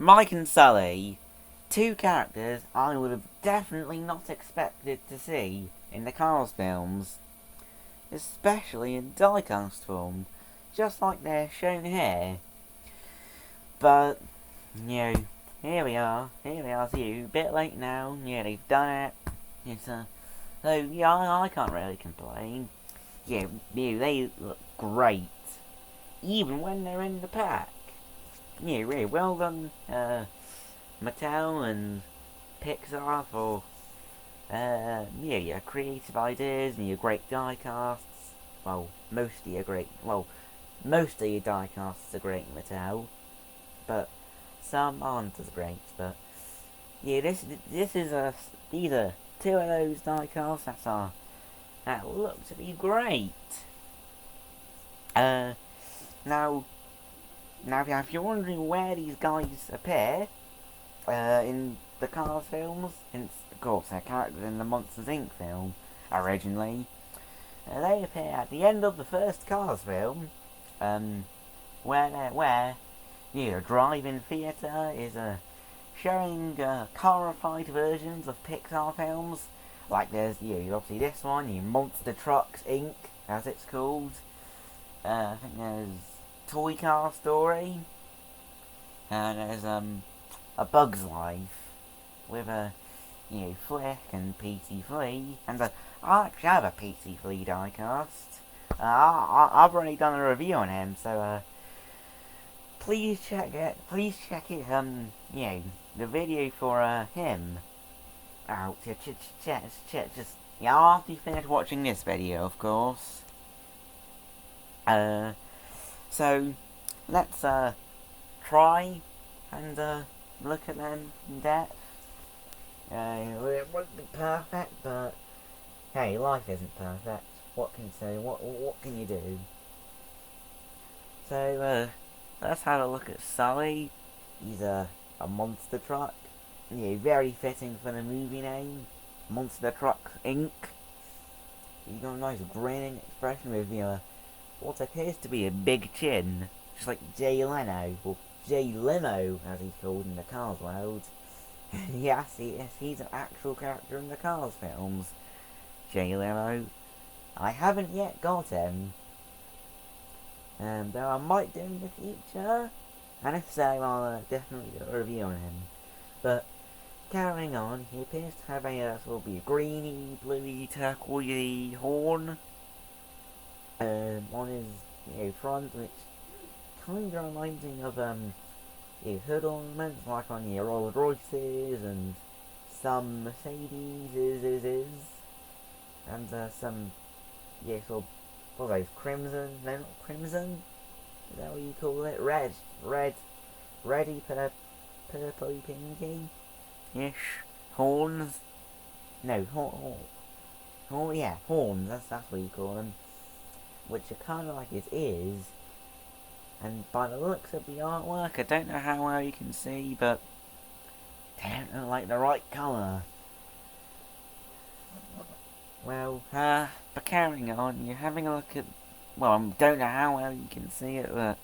Mike and Sulley, two characters I would have definitely not expected to see in the Cars films, especially in diecast form, just like they're shown here. But, you know, here we are to you, a bit late now, yeah, they've done it. So yeah, I can't really complain. Yeah, they look great, even when they're in the pack. Yeah, really well done, Mattel and Pixar for your creative ideas and your great die casts. Most of your die casts are great, Mattel, but some aren't as great. But yeah, these are two of those die casts that look to be great. Uh, now, if you're wondering where these guys appear, in the Cars films, and of course they're characters in the Monsters Inc. film originally, they appear at the end of the first Cars film, where drive-in theatre is showing carified versions of Pixar films. Like there's obviously this one, Monster Trucks Inc. as it's called. I think there's Toy Car Story, and there's A Bug's Life with Flick and PT Flea, and I actually have a PT Flea diecast. I've already done a review on him, so please check it. The video for him out. Just after you finish watching this video, of course. So let's try and look at them in depth. It won't be perfect, but hey, life isn't perfect. What can you say? What can you do? So let's have a look at Sulley. He's a monster truck. Very fitting for the movie name, Monster Trucks Inc. He's got a nice grinning expression with what appears to be a big chin, just like Jay Leno, or Jay Limo, as he's called in the Cars world. Yes, he's an actual character in the Cars films, Jay Limo. I haven't yet got him, though I might do in the future, and if so, I'll definitely do a review on him. But carrying on, he appears to have a sort of a greeny, bluey, turquoisey horn on his front, which kind of reminds me of hood ornaments like on your Rolls Royces and some Mercedes and some sort of what are those, crimson? No, not crimson. Is that what you call it? Reddy purpley pinky ish horns. No, horns. That's what you call them. Which are kind of like his ears. And by the looks of the artwork, I don't know how well you can see, but they don't look like the right colour. Well, but carrying on, you're having a look at, I don't know how well you can see it, but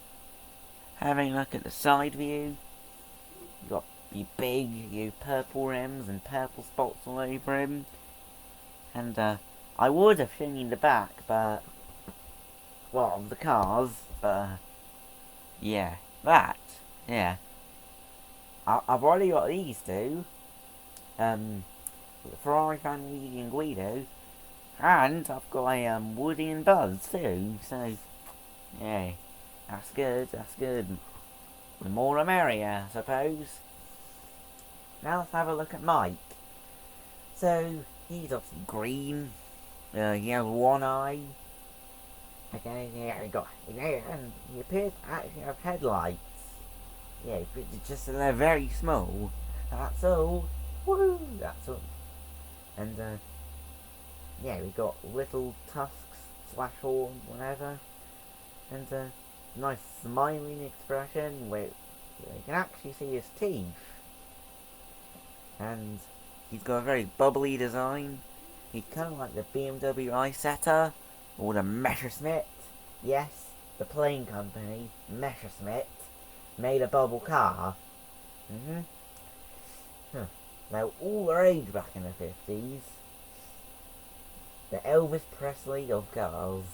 having a look at the side view, you've got your big, purple rims and purple spots all over him. And, I would have shown you the back, but, of the cars, but, I've already got these two. The Ferrari family and Guido. And I've got a Woody and Buzz too. So, yeah, that's good. The more the merrier, I suppose. Now let's have a look at Mike. So, he's obviously green. He has one eye. Okay, and he appears to actually have headlights. But just they're very small. That's all. Woohoo! That's all. And we've got little tusks / horns, whatever. And nice smiling expression where you can actually see his teeth. And he's got a very bubbly design. He's kind of like the BMW iSetter or the Messerschmitt. Yes, the plane company, Messerschmitt, made a bubble car. Mm-hmm. Huh. Now, all the rage back in the 50s. The Elvis Presley of cars,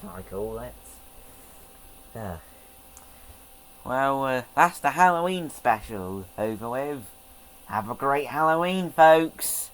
I call it. Well, that's the Halloween special over with. Have a great Halloween, folks.